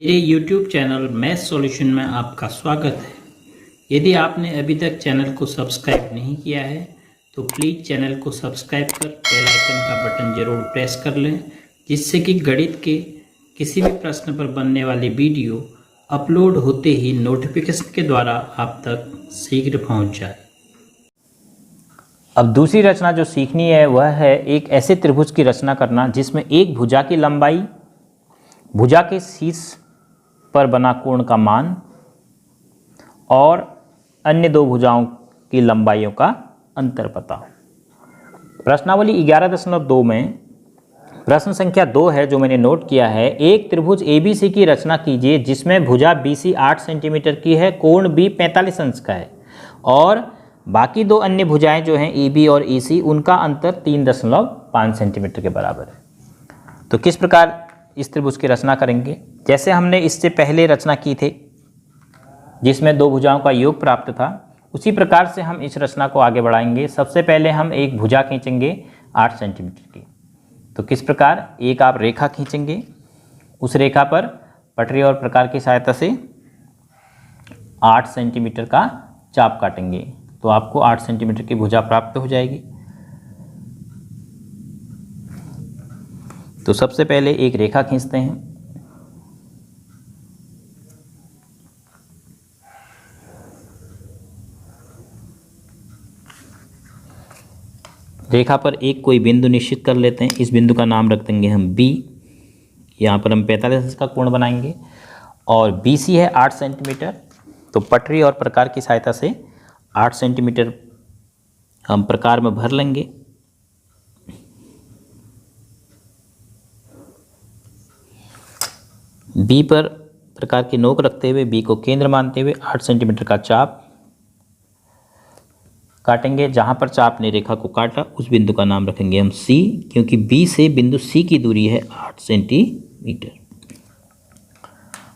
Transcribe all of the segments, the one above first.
मेरे YouTube channel math solution में आपका स्वागत है। यदि आपने अभी तक चैनल को सब्सक्राइब नहीं किया है तो प्लीज़ चैनल को सब्सक्राइब कर बेल आइकन का बटन ज़रूर प्रेस कर लें, जिससे कि गणित के किसी भी प्रश्न पर बनने वाली वीडियो अपलोड होते ही नोटिफिकेशन के द्वारा आप तक शीघ्र पहुंच जाए। अब दूसरी रचना जो सीखनी है वह है एक ऐसे त्रिभुज की रचना करना जिसमें एक भुजा की लंबाई, भुजा के शीर्ष पर बना कोण का मान और अन्य दो भुजाओं की लंबाइयों का अंतर पता हो। प्रश्नावली 11.2 में प्रश्न संख्या 2 है जो मैंने नोट किया है। एक त्रिभुज ABC की रचना कीजिए जिसमें भुजा BC 8 सेंटीमीटर की है, कोण B 45 अंश का है और बाकी दो अन्य भुजाएं जो हैं EB और EC उनका अंतर 3.5 सेंटीमीटर के बराबर है। तो किस प्रकार इस त्रिभुज की रचना करेंगे? जैसे हमने इससे पहले रचना की थी जिसमें दो भुजाओं का योग प्राप्त था, उसी प्रकार से हम इस रचना को आगे बढ़ाएंगे। सबसे पहले हम एक भुजा खींचेंगे 8 सेंटीमीटर की। तो किस प्रकार? एक आप रेखा खींचेंगे, उस रेखा पर पटरी और प्रकार की सहायता से 8 सेंटीमीटर का चाप काटेंगे तो आपको 8 सेंटीमीटर की भुजा प्राप्त हो जाएगी। तो सबसे पहले एक रेखा खींचते हैं। रेखा पर एक कोई बिंदु निश्चित कर लेते हैं। इस बिंदु का नाम रख देंगे हम B। यहाँ पर हम 45 अंश का कोण बनाएंगे और BC है 8 सेंटीमीटर। तो पटरी और प्रकार की सहायता से 8 सेंटीमीटर हम प्रकार में भर लेंगे। B पर प्रकार की नोक रखते हुए B को केंद्र मानते हुए 8 सेंटीमीटर का चाप काटेंगे। जहाँ पर चाप ने रेखा को काटा उस बिंदु का नाम रखेंगे हम C, क्योंकि B से बिंदु C की दूरी है 8 सेंटीमीटर।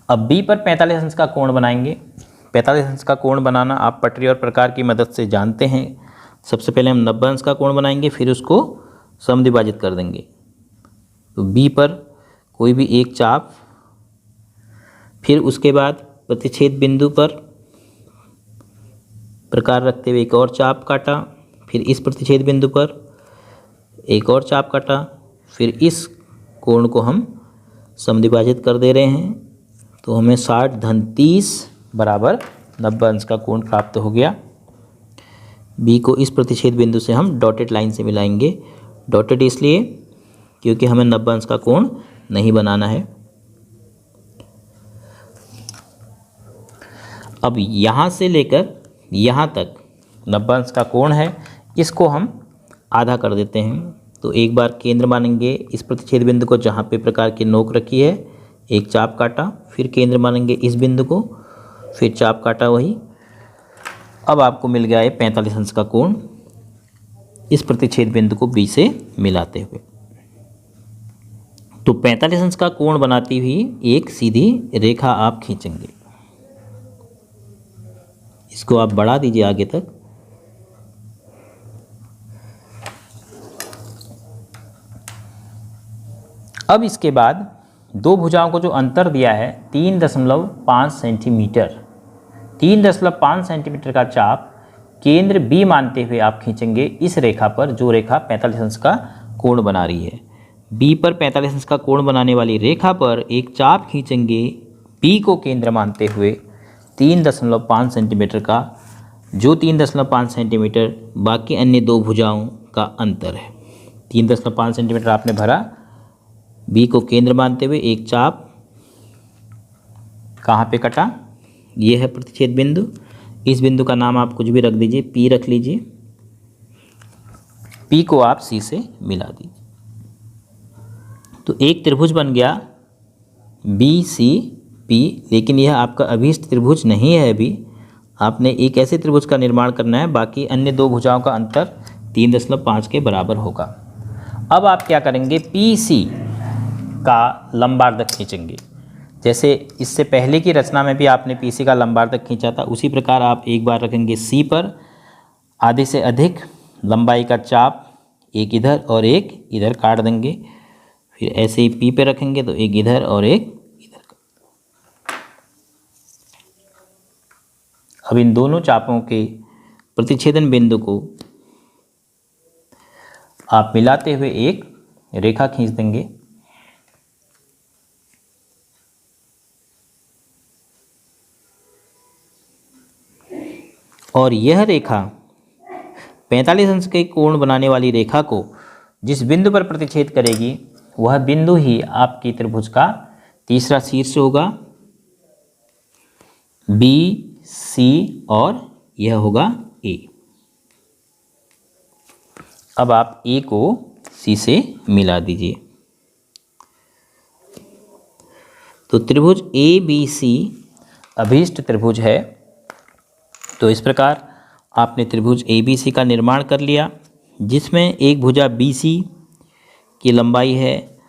अब B पर 45 अंश का कोण बनाएंगे। 45 अंश का कोण बनाना आप पटरी और प्रकार की मदद से जानते हैं। सबसे पहले हम 90 अंश का कोण बनाएंगे, फिर उसको समद्विभाजित कर देंगे। तो B पर कोई भी एक चाप, फिर उसके बाद प्रतिच्छेद बिंदु पर प्रकार रखते हुए एक और चाप काटा, फिर इस प्रतिच्छेद बिंदु पर एक और चाप काटा, फिर इस कोण को हम समद्विभाजित कर दे रहे हैं। तो हमें 60-30 बराबर 90 अंश का कोण प्राप्त हो गया। B को इस प्रतिच्छेद बिंदु से हम डॉटेड लाइन से मिलाएंगे। डॉटेड इसलिए क्योंकि हमें 90 अंश का कोण नहीं बनाना है। अब यहाँ से लेकर यहाँ तक 90 अंश का कोण है, इसको हम आधा कर देते हैं। तो एक बार केंद्र मानेंगे इस प्रतिच्छेद बिंदु को जहाँ पे प्रकार की नोक रखी है, एक चाप काटा, फिर केंद्र मानेंगे इस बिंदु को, फिर चाप काटा वही। अब आपको मिल गया है 45 अंश का कोण इस प्रतिच्छेद बिंदु को B से मिलाते हुए। तो 45 अंश का कोण बनाती हुई एक सीधी रेखा आप खींचेंगे। इसको आप बढ़ा दीजिए आगे तक। अब इसके बाद दो भुजाओं को जो अंतर दिया है 3.5 सेंटीमीटर, 3.5 सेंटीमीटर का चाप केंद्र B मानते हुए आप खींचेंगे इस रेखा पर, जो रेखा 45 अंश का कोण बना रही है। B पर 45 अंश का कोण बनाने वाली रेखा पर एक चाप खींचेंगे B को केंद्र मानते हुए 3.5 सेंटीमीटर का, जो 3.5 सेंटीमीटर बाकी अन्य दो भुजाओं का अंतर है। 3.5 सेंटीमीटर आपने भरा, B को केंद्र मानते हुए एक चाप कहाँ पे कटा? ये है प्रतिच्छेद बिंदु। इस बिंदु का नाम आप कुछ भी रख दीजिए, P रख लीजिए। P को आप C से मिला दीजिए। तो एक त्रिभुज बन गया BCP, लेकिन यह आपका अभीष्ट त्रिभुज नहीं है। अभी आपने एक ऐसे त्रिभुज का निर्माण करना है, बाकी अन्य दो भुजाओं का अंतर 3.5 के बराबर होगा। अब आप क्या करेंगे? PC का लंबार्धक खींचेंगे। जैसे इससे पहले की रचना में भी आपने PC का लंबार्धक खींचा था, उसी प्रकार आप एक बार रखेंगे C पर आधे से अधिक लंबाई का चाप, एक इधर और एक इधर काट देंगे। फिर ऐसे ही P पे रखेंगे तो एक इधर और एक इधर का। अब इन दोनों चापों के प्रतिच्छेदन बिंदु को आप मिलाते हुए एक रेखा खींच देंगे। और यह रेखा 45 अंश के कोण बनाने वाली रेखा को जिस बिंदु पर प्रतिच्छेद करेगी वह बिंदु ही आपकी त्रिभुज का तीसरा शीर्ष होगा, बी सी, और यह होगा ए। अब आप ए को सी से मिला दीजिए। तो त्रिभुज ए बी सी अभीष्ट त्रिभुज है। तो इस प्रकार आपने त्रिभुज ए बी सी का निर्माण कर लिया, जिसमें एक भुजा बी सी की लंबाई है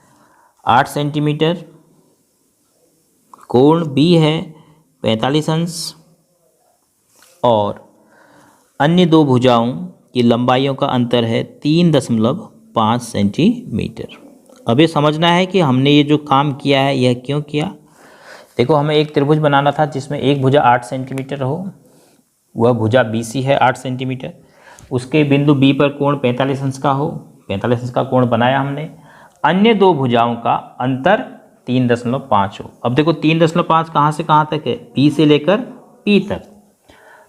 8 सेंटीमीटर, कोण बी है 45 अंश और अन्य दो भुजाओं की लंबाइयों का अंतर है 3.5 सेंटीमीटर। अब ये समझना है कि हमने ये जो काम किया है यह क्यों किया। देखो, हमें एक त्रिभुज बनाना था जिसमें एक भुजा 8 सेंटीमीटर हो, वह भुजा बी सी है 8 सेंटीमीटर, उसके बिंदु बी पर कोण 45 अंश का हो, 45 अंश का कोण बनाया हमने, अन्य दो भुजाओं का अंतर 3.5 हो। अब देखो 3.5 कहाँ से कहाँ तक है, बी से लेकर पी तक।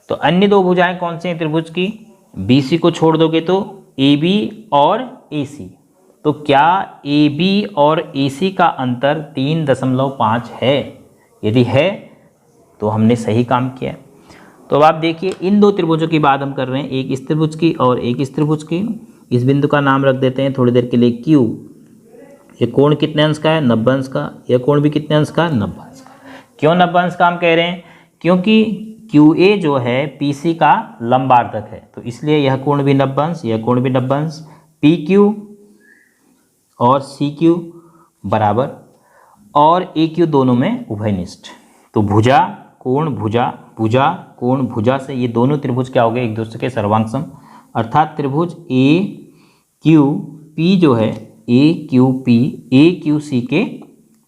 तो अन्य दो भुजाएं कौन सी हैं त्रिभुज की, बी सी को छोड़ दोगे तो ए बी और ए सी। तो क्या ए बी और ए सी का अंतर 3.5 है? यदि है तो हमने सही काम किया। तो अब आप देखिए, इन दो त्रिभुजों की बात हम कर रहे हैं, एक इस त्रिभुज की और एक इस त्रिभुज की। इस बिंदु का नाम रख देते हैं थोड़ी देर के लिए Q। ये कोण कितने अंश का है, 90 अंश का। यह कोण भी कितने अंश का, 90 अंश का। क्यों 90 अंश का हम कह रहे हैं, क्योंकि QA जो है PC का लंबार्धक है, तो इसलिए यह कोण भी 90 अंश, यह कोण भी 90 अंश। PQ और CQ बराबर और AQ दोनों में उभयनिष्ठ। तो भुजा कोण भुजा, भुजा कोण भुजा से ये दोनों त्रिभुज क्या हो गए, एक दूसरे के सर्वांगसम। अर्थात त्रिभुज AQP जो है AQP AQC के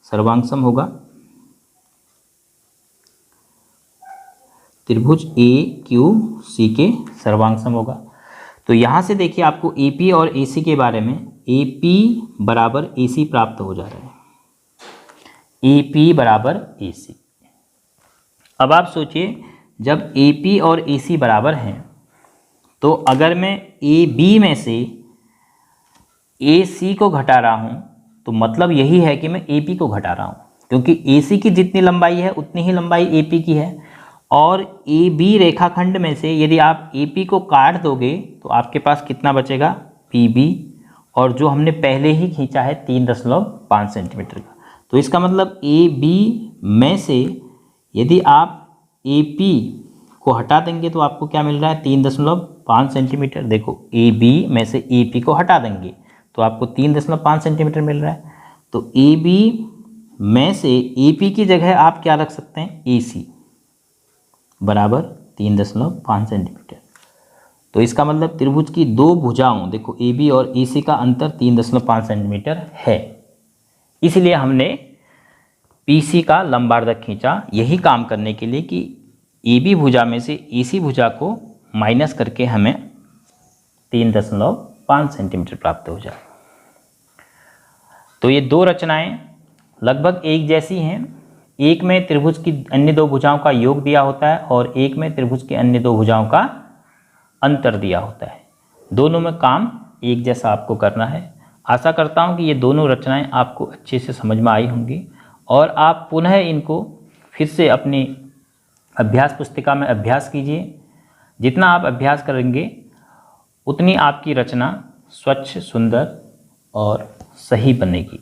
सर्वांगसम होगा। त्रिभुज AQC के सर्वांगसम होगा। तो यहाँ से देखिए आपको AP और AC के बारे में, AP बराबर AC प्राप्त हो जा रहा है, AP बराबर AC। अब आप सोचिए, जब AP और AC बराबर हैं तो अगर मैं AB में से AC को घटा रहा हूँ तो मतलब यही है कि मैं AP को घटा रहा हूँ, क्योंकि AC की जितनी लंबाई है उतनी ही लंबाई AP की है। और AB रेखाखंड में से यदि आप AP को काट दोगे तो आपके पास कितना बचेगा, PB, और जो हमने पहले ही खींचा है 3.5 सेंटीमीटर का। तो इसका मतलब AB में से यदि आप AP को हटा देंगे तो आपको क्या मिल रहा है, 3.5 सेंटीमीटर। देखो AB में से AP को हटा देंगे तो आपको 3.5 सेंटीमीटर मिल रहा है। तो AB में से AP की जगह आप क्या रख सकते हैं, AC बराबर 3.5 सेंटीमीटर। तो इसका मतलब त्रिभुज की दो भुजाओं, देखो AB और AC का अंतर 3.5 सेंटीमीटर है, इसलिए हमने PC का लंबार्धक खींचा, यही काम करने के लिए कि AB भुजा में से AC भुजा को माइनस करके हमें 3.5 सेंटीमीटर प्राप्त हो जाए। तो ये दो रचनाएं लगभग एक जैसी हैं। एक में त्रिभुज की अन्य दो भुजाओं का योग दिया होता है और एक में त्रिभुज की अन्य दो भुजाओं का अंतर दिया होता है। दोनों में काम एक जैसा आपको करना है। आशा करता हूँ कि ये दोनों रचनाएं आपको अच्छे से समझ में आई होंगी और आप पुनः इनको फिर से अपनी अभ्यास पुस्तिका में अभ्यास कीजिए। जितना आप अभ्यास करेंगे उतनी आपकी रचना स्वच्छ, सुंदर और सही बनेगी।